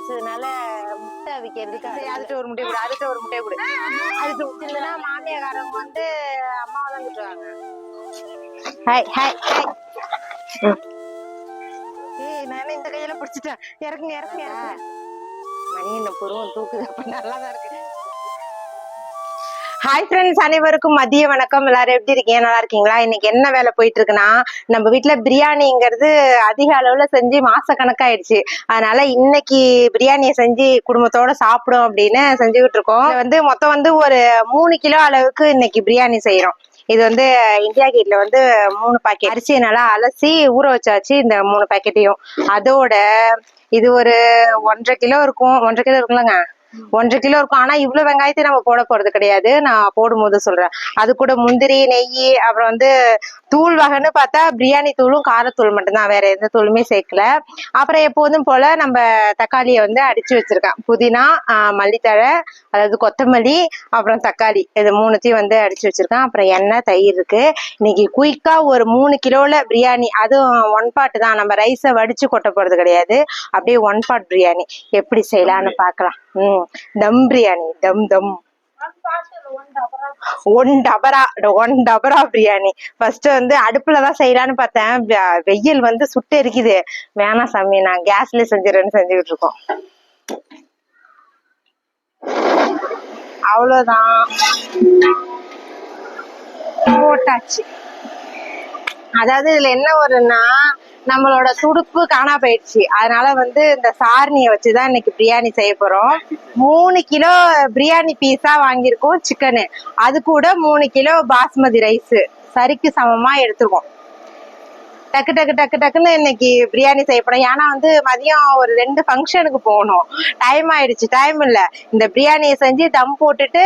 வச்சதுனால முட்டை விக்கிறதுக்கு அதுட்டு ஒரு முட்டையை கொடு, அதுட்டு ஒரு முட்டையை கொடு. அதுக்கு விட்டுருந்தா மாமியாக்காரவங்க வந்து அம்மாவை தான் விட்டுருவாங்க. Hi hi hi. ஏய் நானே இந்த கையில பிடிச்சிட்டேன். இறக்குங்க இறக்குங்க. மணி என்ன பொருவம் தூக்குது. அப்ப நல்லாதான் இருக்கு. ஹாய் ஃப்ரெண்ட்ஸ், அனைவருக்கும் மதிய வணக்கம். எல்லாரும் எப்படி இருக்கீங்க? நல்லா இருக்கீங்களா? இன்னைக்கு என்ன வேலை போயிட்டு இருக்குன்னா, நம்ம வீட்டுல பிரியாணிங்கிறது அதிக அளவுல செஞ்சு மாச கணக்காயிடுச்சு. அதனால இன்னைக்கு பிரியாணியை செஞ்சு குடும்பத்தோட சாப்பிடும் அப்படின்னு செஞ்சுக்கிட்டு இருக்கோம். வந்து மொத்தம் வந்து ஒரு 3 கிலோ அளவுக்கு இன்னைக்கு பிரியாணி செய்யறோம். இது வந்து இந்தியா கேட்ல வந்து 3 பாக்கெட் அரிசியை நல்லா அலசி ஊற வச்சாச்சு. இந்த 3 பாக்கெட்டையும் அதோட இது ஒரு 1.5 கிலோ இருக்கும். 1.5 கிலோ இருக்குல்லங்க, 1.5 கிலோ இருக்கும். ஆனா இவ்வளவு வெங்காயத்தை நம்ம போட போறது கிடையாது. நான் போடும்போது சொல்றேன். அது கூட முந்திரி, நெய், அப்புறம் வந்து தூள் வகைன்னு பார்த்தா பிரியாணி தூளும் காரத்தூள் மட்டும்தான், வேற எந்த தூளுமே சேர்க்கல. அப்புறம் எப்போதும் போல நம்ம தக்காளியை வந்து அடிச்சு வச்சிருக்கேன். புதினா, மல்லித்தழை, அதாவது கொத்தமல்லி, அப்புறம் தக்காளி, இது 3த்தையும் வந்து அடிச்சு வச்சிருக்கேன். அப்புறம் எண்ணெய், தயிர் இருக்கு. இன்னைக்கு குயிக்கா ஒரு 3 கிலோல பிரியாணி, அதுவும் 1 பாட் தான். நம்ம ரைஸை வடிச்சு கொட்ட போறது கிடையாது. அப்படியே 1 பாட் பிரியாணி எப்படி செய்யலான்னு பார்க்கலாம். தம் பிரியாணி, தம் தம் 1 டபரா பிரியாணி. ஃபர்ஸ்ட் வந்து அடுப்புலதான் செய்யலான்னு பார்த்தேன். வெயில் வந்து சுட்டு இருக்குது. வேணாம் சாமி, நான் கேஸ்ல செஞ்சிடறேன்னு செஞ்சுக்கிட்டு இருக்கோம். அவ்வளவுதான், போட்டாச்சு. அதாவது இதுல என்ன வரும்னா, நம்மளோட துடுப்பு காணா போயிடுச்சு. அதனால வந்து இந்த சாரணியை வச்சுதான் இன்னைக்கு பிரியாணி செய்ய போறோம். 3 கிலோ பிரியாணி பீஸா வாங்கியிருக்கோம் சிக்கனு. அது கூட 3 கிலோ பாஸ்மதி ரைஸ் சரிக்கு சமமா எடுத்துருக்கோம். டக்கு டக்கு டக்கு டக்குன்னு இன்னைக்கு பிரியாணி செய்யப்படும். ஏன்னா வந்து மதியம் ஒரு 2 ஃபங்க்ஷனுக்கு போகணும். டைம் ஆயிடுச்சு. டைம் இல்லை. இந்த பிரியாணியை செஞ்சு தம் போட்டுட்டு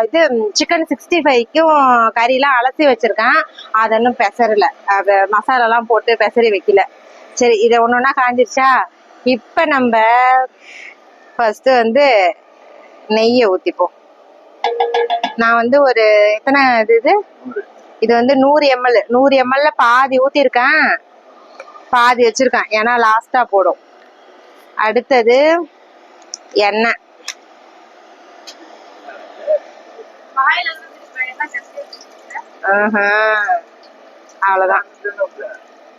இது சிக்கன் 65க்கும் கறியெல்லாம் அலசி வச்சிருக்கேன். அதை இன்னும் பெசரல. அதை மசாலாலாம் போட்டு பெசரி வைக்கல. சரி, இதை ஒன்னொன்னா காஞ்சிருச்சா. இப்ப நம்ம ஃபர்ஸ்ட் வந்து நெய்யை ஊத்திப்போம். நான் வந்து ஒரு எத்தனை இது வந்து 100 ml பாதி ஊத்திருக்கேன், பாதி வச்சிருக்கேன். ஏன்னா லாஸ்டா போடும். அடுத்தது எண்ணெய். அவ்வளவுதான்,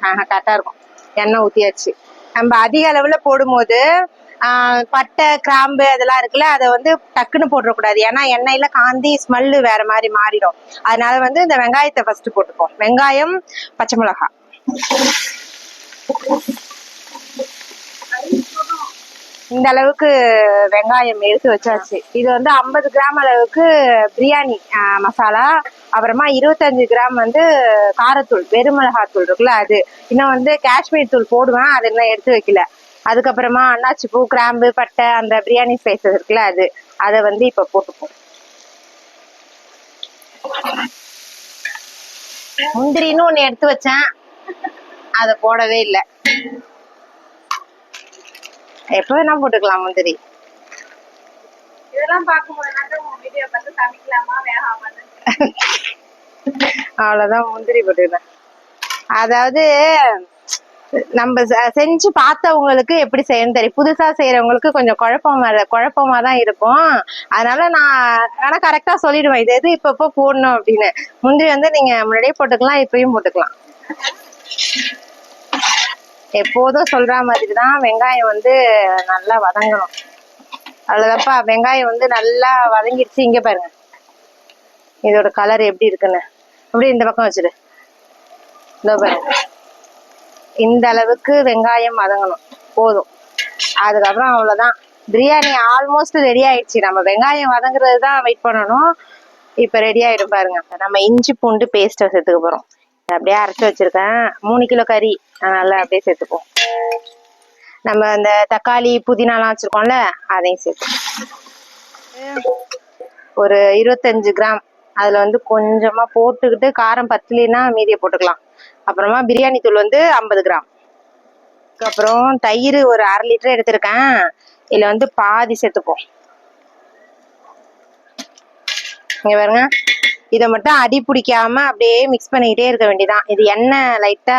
கரெக்டா இருக்கும். எண்ணெய் ஊத்தியாச்சு. நம்ம அதிக அளவுல போடும்போது பட்டை, கிராம்பு அதெல்லாம் இருக்குல்ல, அதை வந்து டக்குன்னு போட்டுறக்கூடாது. ஏன்னா எண்ணெயில காந்தி ஸ்மெல்லு வேற மாதிரி மாறிடும். அதனால வந்து இந்த வெங்காயத்தை ஃபர்ஸ்ட் போட்டுப்போம். வெங்காயம், பச்சை மிளகாய். இந்த அளவுக்கு வெங்காயம் எடுத்து வச்சாச்சு. இது வந்து 50 கிராம் அளவுக்கு பிரியாணி மசாலா. அப்புறமா 25 கிராம் வந்து காரத்தூள், வெறுமிளகாய் தூள் இருக்குல்ல அது. இன்னும் வந்து காஷ்மீர் தூள் போடுவேன், அது இன்னும் எடுத்து வைக்கல. அதுக்கப்புறமா அன்னாச்சி பூ, கிராம்பு, பட்டை, அந்த பிரியாணி ஸ்பைசஸ் இருக்குல்ல அது, அதை வந்து இப்ப போட்டுப்போம். முந்திரின்னு ஒண்ணு எடுத்து வச்சேன், அதை போடவே இல்லை. எப்ப வேணா போட்டுக்கலாம் முந்திரி. இதெல்லாம் பார்க்கும்போது வீடியோ பார்த்து சமைக்கலாமா வேகாமான்னு. அவ்வளவுதான், முந்திரி போட்டுக்கிறேன். அதாவது நம்ம செஞ்சு பார்த்தவங்களுக்கு எப்படி செய்யணும் தெரியும். புதுசா செய்யறவங்களுக்கு கொஞ்சம் குழப்பமா தான் இருக்கும். அதனால நான் ஆனா கரெக்டா சொல்லிடுவேன், இது எது இப்ப போடணும் அப்படின்னு. முந்திரி வந்து நீங்க முன்னாடியே போட்டுக்கலாம், இப்பயும் போட்டுக்கலாம். எப்போதும் சொல்ற மாதிரிதான் வெங்காயம் வந்து நல்லா வதங்கணும். அவ்வளவுதான்ப்பா. வெங்காயம் வந்து நல்லா வதங்கிடுச்சு. இங்க பாருங்க இதோட கலர் எப்படி இருக்குன்னு. அப்படி இந்த பக்கம் வச்சிரு. இதோ பாருங்க, இந்த அளவுக்கு வெங்காயம் வதங்கணும், போதும். அதுக்கப்புறம் அவ்வளவுதான், பிரியாணி ஆல்மோஸ்ட் ரெடி ஆயிடுச்சு. நம்ம வெங்காயம் வதங்குறது தான் வெயிட் பண்ணணும். இப்ப ரெடி ஆயிடும் பாருங்க. நம்ம இஞ்சி பூண்டு பேஸ்ட்டை சேர்த்துக்க போறோம். அப்படியே அரைச்சு வச்சிருக்கேன். 3 கிலோ கறி, நல்லா அப்படியே சேர்த்துப்போம். நம்ம அந்த தக்காளி, புதினாலாம் வச்சிருக்கோம்ல, அதையும் சேர்த்து ஒரு 25 கிராம் அதுல வந்து கொஞ்சமா போட்டுக்கிட்டு, காரம் பத்தலைன்னா மீதியை போட்டுக்கலாம். அப்புறமா பிரியாணி தூள் வந்து 50 கிராம். அப்புறம் தயிர் ஒரு 1/2 லிட்டர் எடுத்திருக்கேன். இதுல வந்து பாதி சேர்த்துப்போம். இங்க பாருங்க, இதை மட்டும் அடி பிடிக்காம அப்படியே மிக்ஸ் பண்ணிக்கிட்டே இருக்க வேண்டியதான். இது எண்ணெய் லைட்டா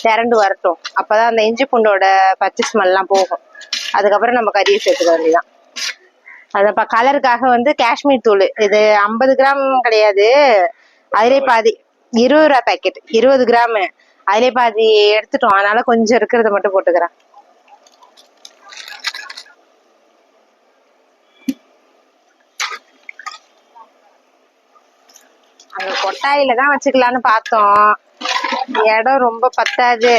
திரண்டு வரட்டும். அப்பதான் அந்த இஞ்சி பூண்டோட பச்சை ஸ்மெல்லாம் போகும். அதுக்கப்புறம் நம்ம கறியை சேர்த்துக்க வேண்டியதான். அதப்ப கலருக்காக வந்து காஷ்மீர் தூள், இது 50 கிராம் கிடையாது, அதிலே பாதி 20 ரூபா பேக்கெட், 20 கிராம், அதிலே பாதி எடுத்துட்டோம். அதனால கொஞ்சம் இருக்கிறத மட்டும் போட்டுக்கிறேன். அங்க கொட்டாயில தான் வச்சுக்கலான்னு பார்த்தோம், இடம் ரொம்ப பத்தாது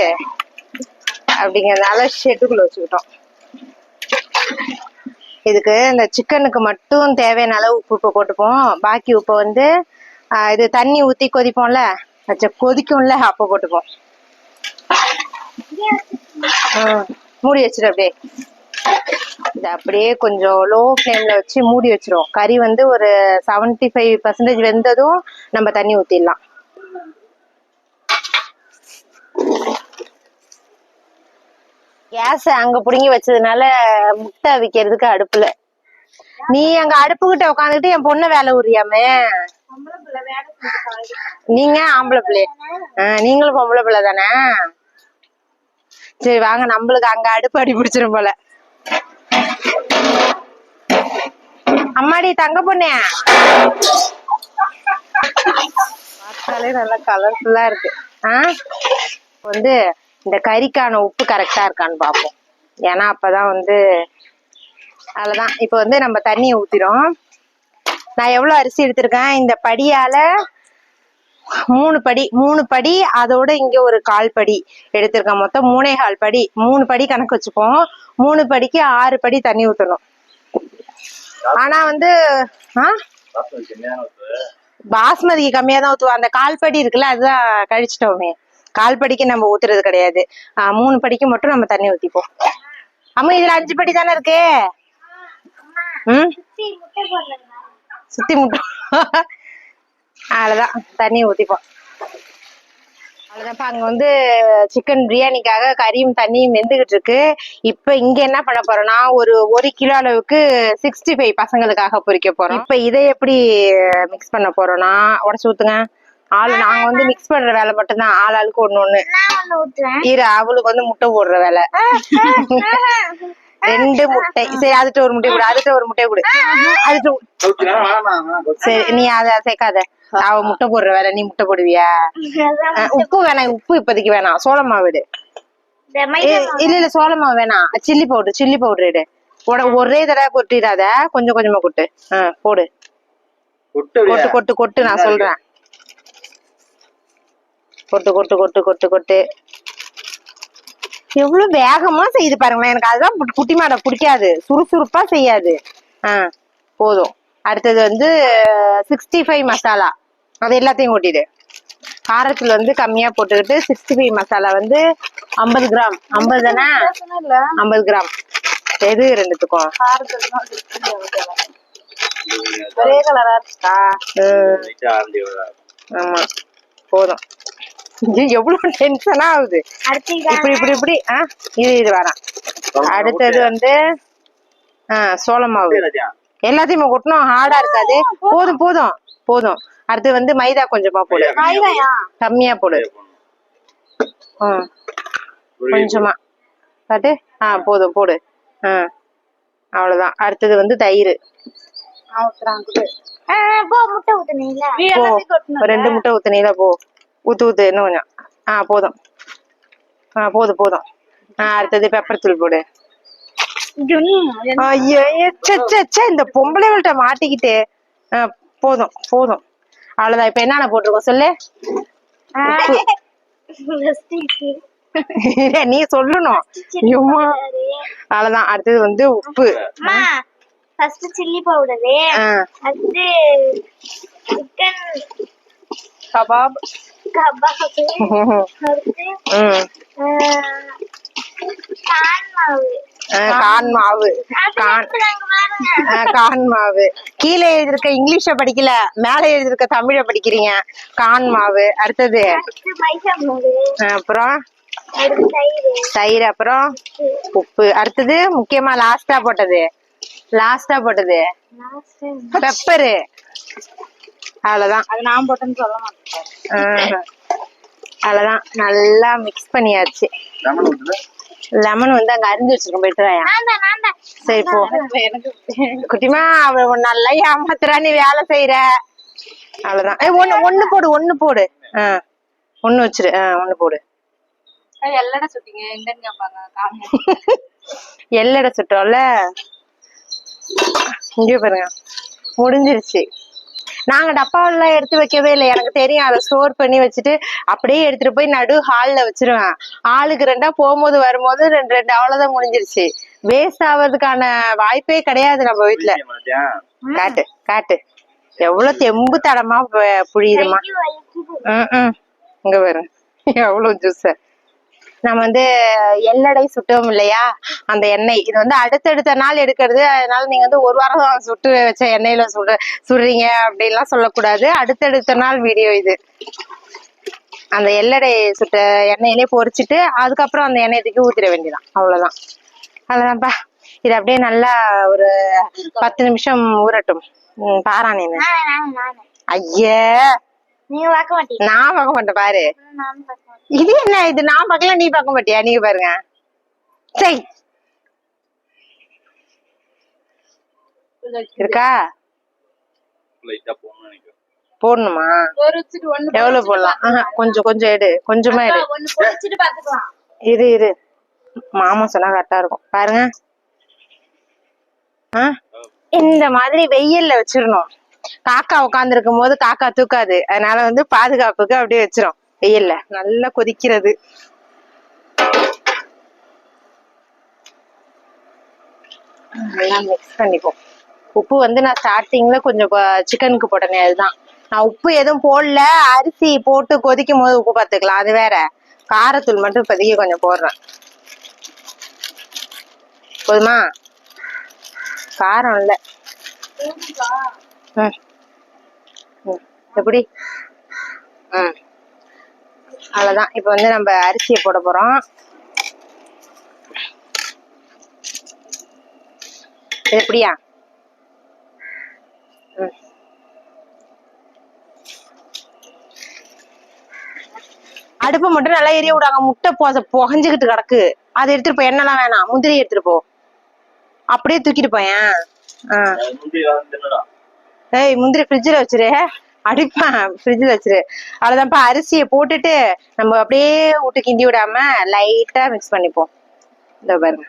அப்படிங்கறதுனால ஷெட்டுக்குள்ள வச்சுக்கிட்டோம். இதுக்கு இந்த சிக்கனுக்கு மட்டும் தேவையான அளவு உப்பு இப்போ போட்டுப்போம். பாக்கி உப்பை வந்து இது தண்ணி ஊற்றி கொதிப்போம்ல, கொதிக்கும்ல, அப்போ போட்டுப்போம். மூடி வச்சிரு அப்படியே. இது அப்படியே கொஞ்சம் லோ ஃப்ளேம்ல வச்சு மூடி வச்சிரும். கறி வந்து ஒரு 75% வெந்ததும் நம்ம தண்ணி ஊற்றிடலாம். கேஸ் அங்க புடுங்கி வச்சதுனால முட்டை அவிக்கிறதுக்கு அடுப்புல. நீ அங்க அடுப்பு கிட்ட உட்காந்துட்டு என் பொண்ணை வேலை உரியாமே. நீங்க ஆம்பளை பிள்ளை, நீங்களும் பொம்பளை பிள்ளை தானே? சரி வாங்க, நம்மளுக்கு அங்க அடுப்பு அடி பிடிச்சிரும் போல. அம்மாடி தங்க பொண்ணே, பார்த்தாலே நல்லா கலர்ஃபுல்லா இருக்கு. வந்து இந்த கறிக்கான உப்பு கரெக்டா இருக்கான்னு பார்ப்போம். ஏன்னா அப்பதான் வந்து அவ்வளவுதான். இப்ப வந்து நம்ம தண்ணியை ஊத்திரும். நான் எவ்வளவு அரிசி எடுத்திருக்கேன், இந்த படியால 3 படி, அதோட இங்க ஒரு 1/4 படி எடுத்திருக்கேன். மொத்தம் 3.25 படி. 3 படி கணக்கு வச்சுப்போம். 3 படிக்கு 6 படி தண்ணி ஊத்தணும். ஆனா வந்து பாஸ்மதிக்கு கம்மியா தான் ஊத்துவோம். அந்த 1/4 படி இருக்குல்ல, அதுதான் கழிச்சிட்டோமே. 1/4 படிக்கு நம்ம ஊத்துறது கிடையாது. 3 படிக்கு மட்டும் நம்ம தண்ணி ஊத்திப்போம். அம்மா இதுல 5 படி தானே இருக்கு. சுத்தி முட்டை அவ்வளவுதான், தண்ணி ஊத்திப்போம். அவ்வளவுதான்ப்பா. அங்க வந்து சிக்கன் பிரியாணிக்காக கறியும் தண்ணியும் வெந்துகிட்டு இருக்கு. இப்ப இங்க என்ன பண்ண போறோம்னா, ஒரு கிலோ அளவுக்கு 65 பசங்களுக்காக பொரிக்க போறோம். இப்ப இதை எப்படி மிக்ஸ் பண்ண போறோம்னா, உடச்சு ஊத்துங்க. நாங்க வந்து மிக்ஸ் பண்ற வேலை மட்டும்தான், ஆளுக்கு ஒண்ணு. இரு, அவளுக்கு வந்து முட்டை போடுற வேலை. 2 முட்டை. சரி, அதுட்டு ஒரு முட்டை கொடு, அதுட்டு ஒரு முட்டை கொடு, அதுட்டு. சரி, நீ அத சேர்க்காத, அவ முட்டை போடுற வேலை, நீ முட்டை போடுவியா? உப்பு வேணாம், உப்பு இப்போதைக்கு வேணாம். சோள மாவு எடு. இல்ல சோள மாவு வேணாம், சில்லி பவுடர் எடு. ஒரே தடவை கொட்டிடாத, கொஞ்சம் கொஞ்சமா கொட்டு. போடு, கொட்டு கொட்டு கொட்டு, நான் சொல்றேன். கொட்டு கொட்டு கொட்டு கொட்டு கொட்டு. எவ்வளவு வேகமா செய்து பாருங்களேன். எனக்கு அதுதான் குட்டி மாடை பிடிக்காது, சுறுசுறுப்பா செய்யாது. போதும். அடுத்தது வந்து 65 மசாலா, அது எல்லாத்தையும் கொட்டிடு. காரத்துல வந்து கம்மியா போட்டுக்கிட்டு 65 மசாலா வந்து 50 கிராம். 50 தானே? 50 கிராம். எது ரெண்டுத்துக்கும்? ஒரே கலரா இருக்கா? ஆமா, போதும். எவ்வளவு டென்ஷனா ஆகுது. இப்படி இப்படி இப்படி இது வரேன். அடுத்தது வந்து சோள மாவு எல்லாத்தையுமே கொட்டணும், ஹார்டா இருக்காது. போதும் போதும் போதும். அடுத்து வந்து மைதா கொஞ்சமா போடு, கம்மியா போடு. கொஞ்சமா காட்டு. போதும் போடு. அவ்வளவுதான். அடுத்தது வந்து தயிர். 2 முட்டை ஊத்துனீங்களா? போ, ஊத்து இன்னும் கொஞ்சம். போதும். போதும் போதும். அடுத்தது பெப்பர் தூள் போடு. இந்த பொம்பளைகள்கிட்ட மாட்டிக்கிட்டு. போதும் போதும், அவ்வளவுதான். இப்ப என்னென்ன போட்டிருக்கோம் சொல்லு. நீ சொல்லணும். அவ்வளவுதான். அடுத்தது வந்து உப்பு, சில்லி பவுடர், அடுத்து சிக்கன் கபாப், கார்ன் மாவு. கீழே எழுதிருக்க இங்கிலீஷ படிக்கல, மேல எழுதிருக்க தமிழ படிக்கிறீங்க. கார்ன் மாவு. அடுத்தது அப்புறம் தயிர், அப்புறம் உப்பு. அடுத்தது முக்கியமா லாஸ்டா போட்டது பெப்பரு. அவ்வளவுதான். அது நான் போட்டேன்னு சொல்ல மாட்டேன். அவ்வளவுதான். நல்லா மிக்ஸ் பண்ணியாச்சு. லெமன் வந்து அங்க அரிஞ்சு வச்சிருக்கோம், போயிட்டு வாயா. நான் சரி போ. குட்டிமா அவ நல்லா ஏமாத்துறா, நீ வேலை செய்யற. அவ்வளவுதான். ஒண்ணு போடு, ஒண்ணு போடு. ஒண்ணு வச்சிரு. ஒண்ணு போடு. எல்லடா சுட்டீங்க எங்கன்னு கேட்பாங்க. எல்லடை சுட்டோம்ல, இங்கே பாருங்க முடிஞ்சிருச்சு. நாங்க டப்பாவெல்லாம் எடுத்து வைக்கவே இல்லை, எனக்கு தெரியும். அதை ஸ்டோர் பண்ணி வச்சுட்டு அப்படியே எடுத்துட்டு போய் நடு ஹால்ல வச்சிருவேன். ஆளுக்கு 2 போகும்போது வரும்போது 2 அவ்வளவுதான், முடிஞ்சிருச்சு. வேஸ்ட் ஆகுறதுக்கான வாய்ப்பே கிடையாது நம்ம வீட்டுல. காட்டு காட்டு, எவ்வளவு தெம்பு தடமா புழியுதுமா. இங்க பாருங்க எவ்வளவு ஜூஸ். நம்ம வந்து எள்ளடை சுட்டோம் இல்லையா, அந்த எண்ணெய் இது வந்து அடுத்தடுத்த நாள் எடுக்கிறது. அதனால நீங்க வந்து ஒரு வாரம் சுட்டு வச்ச எண்ணெயில சுடுறீங்க அப்படின்லாம் சொல்லக்கூடாது. அடுத்தடுத்த நாள் வீடியோ இது. அந்த எள்ளடை சுட்ட எண்ணெயிலே பொரிச்சிட்டு அதுக்கப்புறம் அந்த எண்ணெய் தூக்கி ஊத்திட வேண்டியதான், அவ்வளவுதான். அதுதான்ப்பா. இது அப்படியே நல்லா ஒரு 10 நிமிஷம் ஊறட்டும். பாரா நீனு. ஐயே, நீங்க பார்க்க மாட்டீங்க. நான் பார்க்க மாட்டேன் பாரு. இது என்ன இது, நான் பார்க்கல நீ பார்க்க மாட்டியா? நீங்க பாருங்க. சரி இருக்கா, போடணுமா? எவ்வளவு போடலாம்? கொஞ்சம் கொஞ்சம் எடு, கொஞ்சமா எடு. இரு மாமா சொன்னா கரெக்டா இருக்கும் பாருங்க. இந்த மாதிரி வெயில்ல வச்சிடணும். காக்கா உட்கார்ந்து இருக்கும் போது காக்கா தூக்காது, அதனால வந்து பாதுகாப்புக்கு அப்படியே வச்சிரும். வெயில்ல நல்லா கொதிக்கிறது. நல்லா மிக்ஸ் பண்ணிப்போம். உப்பு வந்து நான் ஸ்டார்டிங்ல கொஞ்சம் சிக்கனுக்கு போட்டேனே, அதுதான். நான் உப்பு எதுவும் போடல, அரிசி போட்டு கொதிக்கும் போது உப்பு பார்த்துக்கலாம், அது வேற. காரத்தூள் மட்டும் இப்போதைக்கு கொஞ்சம் போடுறேன். போதுமா? காரம் இல்ல. எப்படி? அவ்வளவுதான். இப்ப வந்து நம்ம அரிசியை போட போறோம். எப்படியா? அடுப்பை மட்டும் நல்லா எரிய விடாங்க. முட்டை புகஞ்சுக்கிட்டு கிடக்கு, அதை எடுத்துட்டு போ. எண்ணெய்லாம் வேணாம், முந்திரி எடுத்துட்டு போ. அப்படியே தூக்கிட்டு போயேன். ஏய், முந்திரி ஃப்ரிட்ஜில் வச்சிரு. அடிப்பேன், ஃப்ரிட்ஜில் வச்சிரு. அவ்வளவுதான்ப்பா. அரிசியை போட்டுட்டு நம்ம அப்படியே விட்டு கிண்டி விடாம லைட்டா மிக்ஸ் பண்ணிப்போம். இந்த பாருங்க,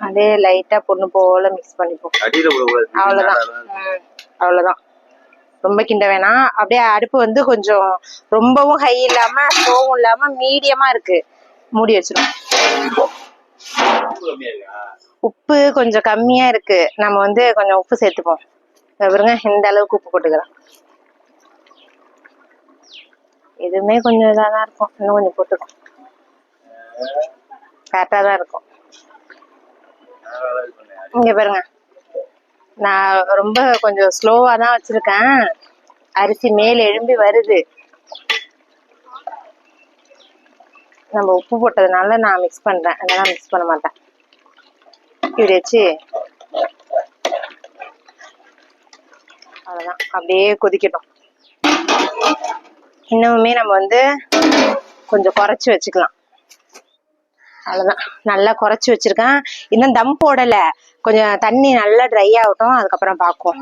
அதே லைட்டா பொண்ணு போல மிக்ஸ் பண்ணிப்போம். அவ்வளவுதான், அவ்வளவுதான். ரொம்ப கிண்ட வேணாம். அப்படியே அடுப்பு வந்து கொஞ்சம் ரொம்பவும் ஹை இல்லாம ஸ்லோவும் இல்லாம மீடியமா இருக்கு, மூடி வச்சிரும். உப்பு கொஞ்சம் கம்மியா இருக்கு, நம்ம வந்து கொஞ்சம் உப்பு சேர்த்துப்போம். பாருங்க, இந்த அளவுக்கு உப்பு போட்டுக்கலாம். எதுவுமே கொஞ்சம் இதாதான் இருக்கும், இன்னும் கொஞ்சம் போட்டுக்கும். கரெக்டா தான் இருக்கும். இங்க பாருங்க, நான் ரொம்ப கொஞ்சம் ஸ்லோவா தான் வச்சிருக்கேன். அரிசி மேல எழும்பி வருது. நம்ம உப்பு போட்டதுனால நான் மிக்ஸ் பண்றேன், அதெல்லாம் மிக்ஸ் பண்ண மாட்டேன். இப்படி வச்சு அவ்வளவுதான், அப்படியே கொதிக்கட்டும். இன்னுமே நம்ம வந்து கொஞ்சம் குறைச்சு வச்சுக்கலாம். அவ்வளவுதான், நல்லா குறைச்சு வச்சிருக்கேன். இன்னும் தம் போடல, கொஞ்சம் தண்ணி நல்லா ட்ரை ஆகட்டும், அதுக்கப்புறம் பாக்குவோம்.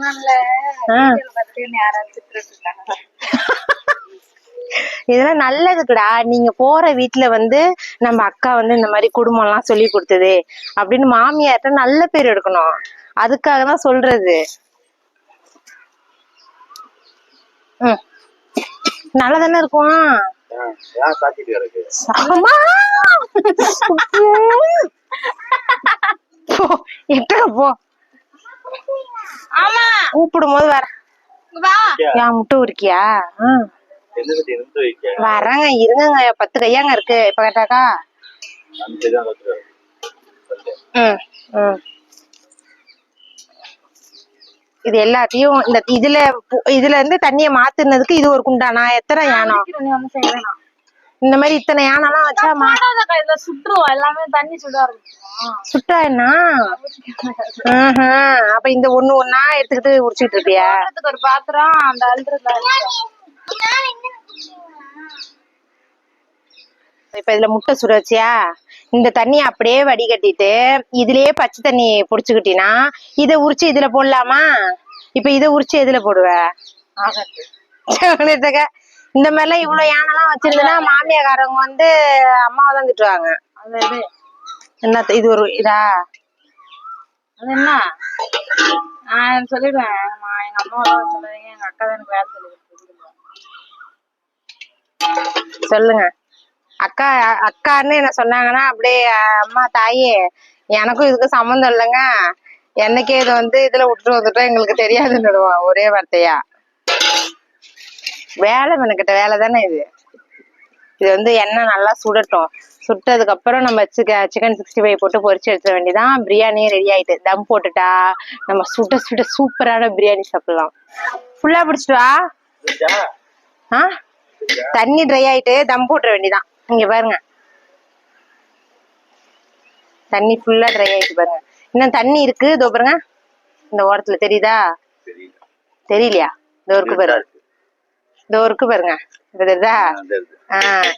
இதெல்லாம் நல்லதுக்குடா. நீங்க போற வீட்டுல வந்து நம்ம அக்கா வந்து இந்த மாதிரி குடும்பம் எல்லாம் சொல்லி கொடுத்தது அப்படின்னு மாமியார்ட்ட நல்ல பேர் எடுக்கணும், அதுக்காக தான் சொல்றது. நல்லா தானே இருக்கும். போ, கூப்பிடும் போது வர. முட்டை உரிக்கியா? வரங்க, இருங்க, 10 கையாங்க இருக்கு. இப்ப கேட்டாக்கா இது எல்லாத்தையும் இதுல இருந்து தண்ணிய மாத்துனதுக்கு இது ஒரு குண்டானா? எத்தனை யானம் இந்த மாதிரி இத்தனை யானம்லாம் வச்சா சுற்றுவோம். எல்லாமே தண்ணி சுட்டா என்ன? அப்ப இந்த ஒண்ணா எடுத்துக்கிட்டு உரிச்சுட்டு இருப்பியா? ஒரு பாத்திரம் அந்த இப்ப இதுல முட்டை சுட வச்சியா, இந்த தண்ணி அப்படியே வடிகட்டிட்டு இதுலயே பச்சை தண்ணி புடிச்சுக்கிட்டீங்கன்னா இதை உரிச்சு இதுல போடலாமா? இப்ப இதை உரிச்சு எதுல போடுவ? இந்த மாதிரிலாம் இவ்வளவு யானைலாம் வச்சிருந்தா மாமியாக்காரங்க வந்து அம்மாவை தான் திட்டுவாங்க. என்ன இது ஒரு இதா? அது என்ன நான் சொல்லிடுவேன். எங்க அம்மாவை தான் சொல்லுவீங்க, எங்க அக்கா தான் எனக்கு வேலை சொல்லி சொல்லுங்க. அக்கா அக்கான்னு என்ன சொன்னாங்கன்னா அப்படியே அம்மா தாயே எனக்கும் இதுக்கு சம்மந்தம் இல்லைங்க, என்னைக்கே இது வந்து இதுல விட்டுட்டு வந்துட்டோம் எங்களுக்கு தெரியாதுன்னு விடுவான் ஒரே வார்த்தையா. வேலை மெனக்கிட்ட வேலை தானே இது. இது வந்து எண்ணெய் நல்லா சுடட்டும். சுட்டதுக்கு அப்புறம் நம்ம சிக்கன் 65 போட்டு பொரிச்சு எடுத்துட வேண்டியதான். பிரியாணியும் ரெடி ஆயிட்டு. தம் போட்டுட்டா நம்ம சுட சுட சூப்பரான பிரியாணி சாப்பிடலாம். ஃபுல்லா பிடிச்சிட்டு வா. தண்ணி ட்ரை ஆயிட்டு தம் போட்டுற வேண்டியதான். இங்க பாருங்க, தண்ணி ஃபுல்லா ட்ரை ஆயிட்டு பாருங்க. இன்னும் தண்ணி இருக்கு. இதோ பாருங்க, இந்த ஓரத்துல தெரியுதா? தெரியலையா? இதோ இருக்கு பாருங்க, இதோ இருக்கு பாருங்க, தெரியுதா?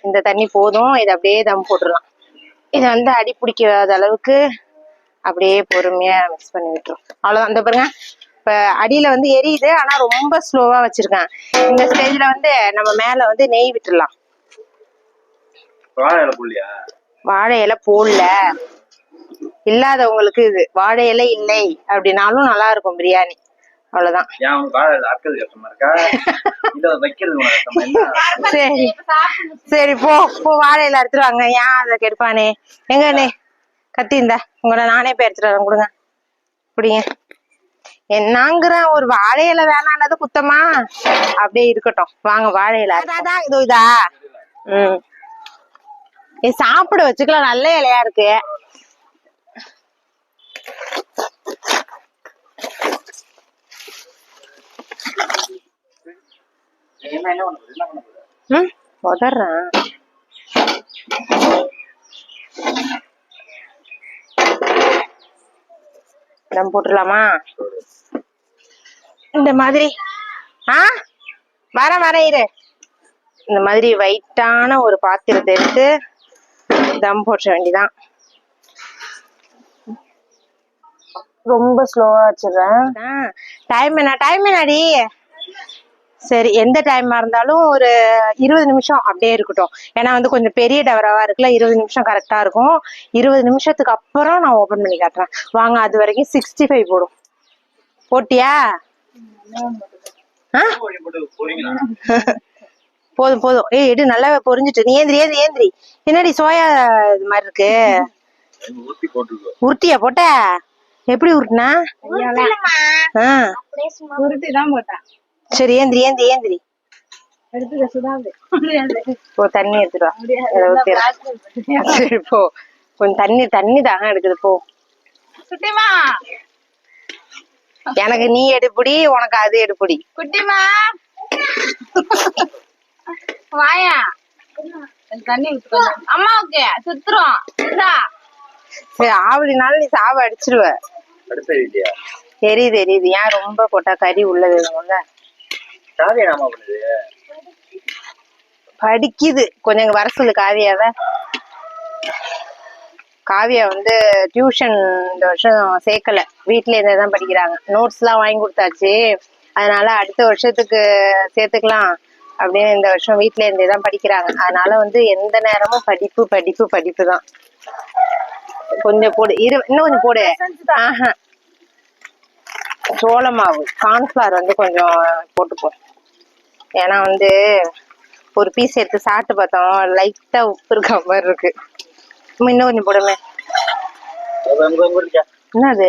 இந்த தண்ணி போதும். இதை அப்படியே தம் போட்டுடலாம். இதை வந்து அடி பிடிக்காத அளவுக்கு அப்படியே பொறுமையா மிக்ஸ் பண்ணி விட்டுரும். அவ்வளவுதான். இந்த பாருங்க, இப்ப அடியில வந்து எரியுது, ஆனா ரொம்ப ஸ்லோவா வச்சிருக்கேன். இந்த ஸ்டேஜ்ல வந்து நம்ம மேல வந்து நெய் விட்டுடலாம். வாழை இலை போடல இல்லாதவங்களுக்கு இது வாழை இலை இல்லை அப்படின்னாலும் நல்லா இருக்கும் பிரியாணி. அவ்வளவுதான். சரி சரி, போ போ, வாழையில எடுத்துருவாங்க. ஏன் அதை கெடுப்பானே? எங்கண்ணே கத்தி இந்த உங்களை நானே போய் எடுத்துட்டு வரேன். கொடுங்க, பிடிங்க. என்னங்கிற ஒரு வாழையில வேணானது குத்தமா? அப்படியே இருக்கட்டும், வாங்க வாழையில. அதான் இதோ இதா. சாப்பிட வச்சுக்கலாம், நல்ல இலையா இருக்கு. உதறேன். தம் போட்டுடலாமா? இந்த மாதிரி வர இரு. இந்த மாதிரி வெயிட்டான ஒரு பாத்திரத்தை எடுத்து தம் போட்ட வேண்டிதான். ரொம்ப ஸ்லோவா வச்சிடுறேன். டைம் என்னடி? சரி, எந்த டைமா இருந்தாலும் ஒரு 20 நிமிஷம் அப்படியே இருக்கட்டும். ஏன்னா வந்து கொஞ்சம் பெரிய டவராவா இருக்குல்ல, 20 நிமிஷம் கரெக்டா இருக்கும். 20 நிமிஷத்துக்கு அப்புறம் நான் ஓபன் பண்ணி காட்டுறேன் வாங்க. அது வரைக்கும் 65 போடும். போட்டியா? போதும் போதும். எடு, நல்லா பொரிஞ்சிட்டு. நீ ஏந்திரி. என்னடி சோயா இது மாதிரி இருக்கு? உருட்டியா போட்ட? எப்படி உருட்டுனா? உருட்டிதான் போட்டேன். சரி, ஏந்திரி. தண்ணி எடுத்துட்டு. சரி போ, கொஞ்சம் தண்ணி தாங்க எடுக்குது. போ குட்டிமா, எனக்கு நீ எடுப்புடி, உனக்கு அது எடுப்புடி. குட்டிமா வாயா, தண்ணி விட்டு அம்மாவுக்கு சுத்துறோம். சரி, ஆவலினாலும் நீ சாவ அடிச்சிருவ. தெரியுது. ஏன் ரொம்ப போட்டா கறி உள்ளது படிக்குது. கொஞ்சம் வர சொல்லு காவியாவ. காவியா வந்து டியூஷன் இந்த வருஷம் சேர்க்கல, வீட்டுல இருந்தேதான் படிக்கிறாங்க. நோட்ஸ் எல்லாம் வாங்கி கொடுத்தாச்சு. அதனால அடுத்த வருஷத்துக்கு சேர்த்துக்கலாம் அப்படின்னு இந்த வருஷம் வீட்டுல இருந்தேதான் படிக்கிறாங்க. அதனால வந்து எந்த நேரமும் படிப்பு தான். கொஞ்சம் போடு, இன்னும் கொஞ்சம் போடு. சோள மாவு, கார்ன்ஃபிளவர் வந்து கொஞ்சம் போட்டுப்போம். ஏன்னா வந்து ஒரு பீஸ் எடுத்து சாப்பிட்டு பார்த்தோம், லைட்டா உப்பு இருக்க மாதிரி இருக்கு. இன்னும் கொஞ்சம் போடுமே. என்னது?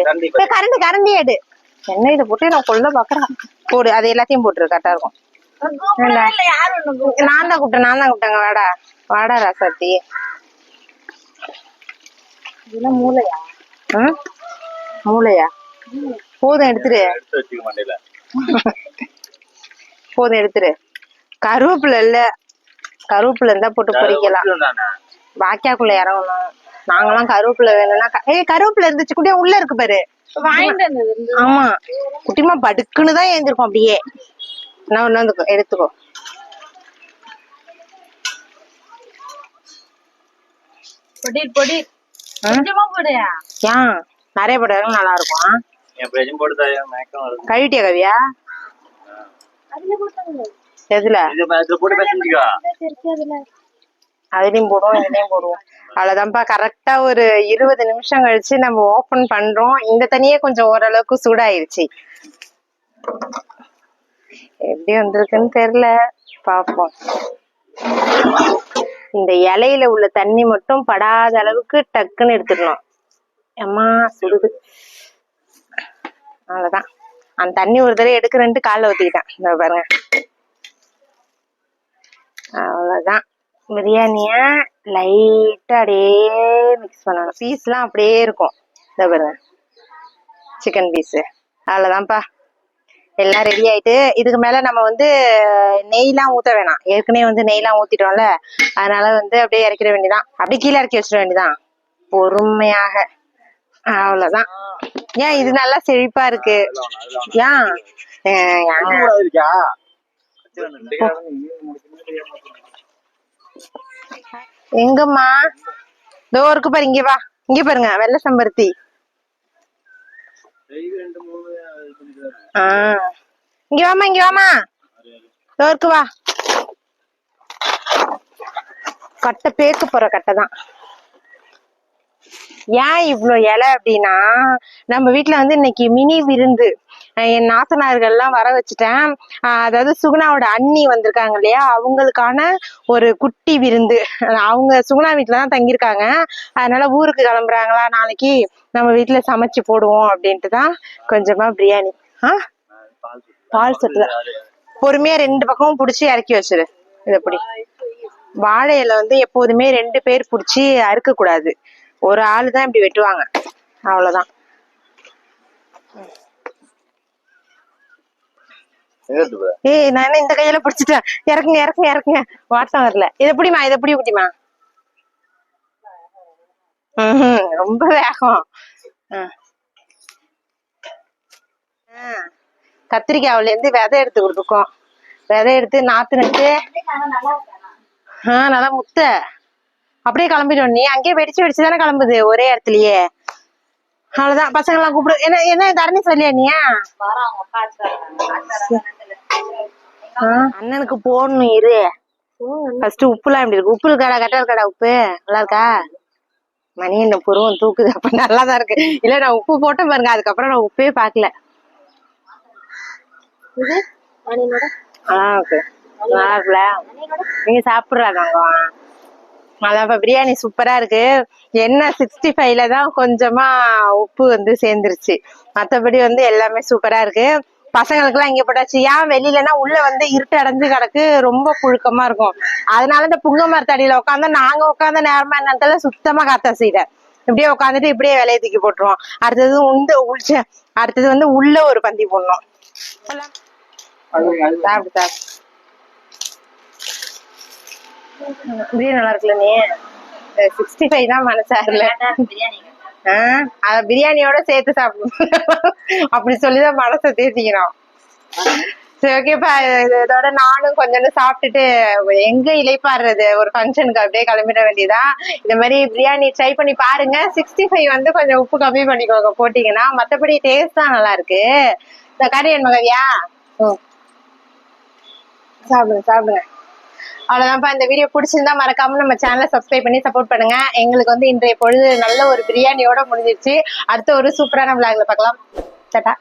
கரண்டி எடு. எண்ணெயில போட்டு நான் கொள்ள பாக்குறேன். போடு, அது எல்லாத்தையும் போட்டுரு, கரெக்டா இருக்கும். நான் தான் கூப்பிட்டேங்க. வாடா ராசாத்தி. மூளையா? போதும், எடுத்துரு. கருவேப்பிலை இல்ல, கருவேப்பிலை இருந்தா போட்டு பொரிக்கலாம். வாக்கியாக்குள்ள இறங்கணும். நாங்கெல்லாம் கருவேப்பிலை வேணும்னா கருவேப்பிலை இருந்துச்சு குட்டியா, உள்ள இருக்கு பாரு. ஆமா, குட்டிமா படுக்குன்னு தான் எழுந்திருக்கும் அப்படியே. நான் எடுத்துக்கோ. பொடி பொடி கொஞ்சமா போடு. ஏன் நிறைய போட்டாலும் நல்லா இருக்கும். எப்படியும் போட்டு தரேன் மேக்கம் வருது. கழுவிட்டியா கவியா? அதுல போட்டாங்க எதுல? இதுல போட்டு பேசிக்கோ. அதுலயும் போடுவோம் இதுலயும் போடுவோம். அவ்வளவுதான்ப்பா. கரெக்டா ஒரு 20 நிமிஷம் கழிச்சு நம்ம ஓபன் பண்றோம். இந்த தண்ணியே கொஞ்சம் ஓரளவுக்கு சூடாயிருச்சு. எப்படி வந்திருக்குன்னு தெரியல, பாப்போம். இந்த இலையில உள்ள தண்ணி மட்டும் படாத அளவுக்கு டக்குன்னு எடுத்துக்கணும். அம்மா சுடுது. அவ்வளவுதான். அந்த தண்ணி ஒரு தடவை எடுக்கிறேன்ட்டு காலைல ஊத்திக்கிட்டேன். இந்த பாருங்க. அவ்வளவுதான். பிரியாணிய லைட்டா அப்படியே மிக்ஸ் பண்ணணும். பீஸ்லாம் அப்படியே இருக்கும். இந்த பாருங்க சிக்கன் பீஸ். அவ்வளவுதான்ப்பா. எல்லாம் ரெடி ஆயிட்டு இதுக்கு மேல நம்ம வந்து நெய்லாம் ஊத்த வேணாம். ஏற்கனவே வந்து நெய்லாம் ஊத்திட்டோம்ல, அதனால வந்து அப்படியே இறக்கிட வேண்டியதான். அப்படியே கீழே இறக்கி வச்சிட வேண்டியதான் பொறுமையாக. அவ்வளவுதான். ஏன் இது நல்லா செழிப்பா இருக்கு? எங்கம்மா இதோ இருக்கு பாரு. இங்க வா, இங்க பாருங்க வெள்ளை செம்பருத்தி. இங்க வாமா, இங்க வாமா. இதோ இருக்கு வா. கட்டை பேக்க போற கட்டை தான். ஏன் இவ்வளோ இலை அப்படின்னா, நம்ம வீட்டுல வந்து இன்னைக்கு மினி விருந்து. என் நாத்தனார்கள்லாம் வர வச்சுட்டேன். அதாவது சுகுணாவோட அண்ணி வந்திருக்காங்க இல்லையா, அவங்களுக்கான ஒரு குட்டி விருந்து. அவங்க சுகுணா வீட்டுலதான் தங்கியிருக்காங்க. அதனால ஊருக்கு கிளம்புறாங்களா நாளைக்கு, நம்ம வீட்டுல சமைச்சு போடுவோம் அப்படின்ட்டு தான் கொஞ்சமா பிரியாணி. பால் சொட்டு பொறுமையா 2 பக்கமும் புடிச்சு இறக்கி வச்சிரு. இது எப்படி வாழை இலை வந்து எப்போதுமே 2 பேர் புடிச்சு அறுக்க கூடாது. ஒரு ஆளு தான் இப்படி வெட்டுவாங்க. அவ்வளவுதான். ஏய் நான் என்ன இந்த கையில பிடிச்சிட்டேன். இறக்குங்க இறக்குங்க இறக்குங்க. வாட்டம் வரல. இது எப்படிமா? இது எப்படி குட்டிமா? ரொம்ப வேகம். கத்திரிக்காவில இருந்து விதை எடுத்து கொடுத்துருக்கோம். விதை எடுத்து நாத்து நட்டு நல்லா முத்த அப்படியே கிளம்பிடும். நீ அங்கேயே வெடிச்சு வெடிச்சு தானே கிளம்புது ஒரே இடத்துலயே. அவ்வளவுதான். பசங்க எல்லாம் கூப்பிடு. என்ன என்ன தரணி சொல்லியா நீ? அண்ணனுக்கு போடணும் இரு. ஃபர்ஸ்ட் உப்புலாம் எப்படி இருக்கு? உப்பு இருக்காடா? கட்டா இருக்காடா? உப்பு நல்லா இருக்கா? மணி இந்த புருவம் தூக்குது. அப்ப நல்லாதான் இருக்கு. இல்ல நான் உப்பு போட்டேன் பாருங்க, அதுக்கப்புறம் நான் உப்பே பாக்கல. நல்லா இருக்கு. நல்லா இருக்குல்ல? நீங்க சாப்பிடுறாங்க. அதான் பிரியாணி சூப்பரா இருக்கு. என்ன 65ல தான் கொஞ்சமா உப்பு வந்து சேர்ந்துருச்சு. மத்தபடி வந்து எல்லாமே சூப்பரா இருக்கு. பசங்களுக்கு எல்லாம் இங்க போட்டாச்சு. ஏன் வெளியிலன்னா உள்ள வந்து இருட்டு அடைஞ்சு கிடக்கு, ரொம்ப புழுக்கமா இருக்கும். அதனால இந்த புங்க மரத்தடியில உட்காந்து நாங்க உட்காந்து நேரமா என்னத்துல சுத்தமா காத்தா செய்யல. இப்படியே உட்காந்துட்டு இப்படியே விலையை தூக்கி போட்டுருவோம். அடுத்தது வந்து உள்ள ஒரு பந்தி போடணும். சாப்பிடு சாப்பிடு. பிரியாணி நல்லா இருக்குல்ல? நீ 65 தான் மனசாருல. அத பிரியாணியோட சேர்த்து சாப்பிடணும். அப்படி சொல்லிதான் மனசை தேத்திக்கணும். சரி ஓகேப்பா. இதோட நானும் கொஞ்சம் சாப்பிட்டுட்டு எங்க இலைப்பாடுறது, ஒரு ஃபங்க்ஷனுக்கு அப்படியே கிளம்பிட வேண்டியதான். இந்த மாதிரி பிரியாணி ட்ரை பண்ணி பாருங்க. 65 வந்து கொஞ்சம் உப்பு கம்மி பண்ணிக்கோங்க போட்டீங்கன்னா. மத்தபடி டேஸ்ட் தான் நல்லா இருக்கு. இந்த கறி என் மகவியா சாப்பிடுங்க சாப்பிடுங்க. அவ்வளவுதான்ப்பா. இந்த வீடியோ பிடிச்சிருந்தா மறக்காம நம்ம சேனலை சப்ஸ்கிரைப் பண்ணி சப்போர்ட் பண்ணுங்க. எங்களுக்கு வந்து இன்றைய பொழுது நல்ல ஒரு பிரியாணியோட முடிஞ்சிருச்சு. அடுத்த ஒரு சூப்பரான விளாக்ல பார்க்கலாம். டாடா.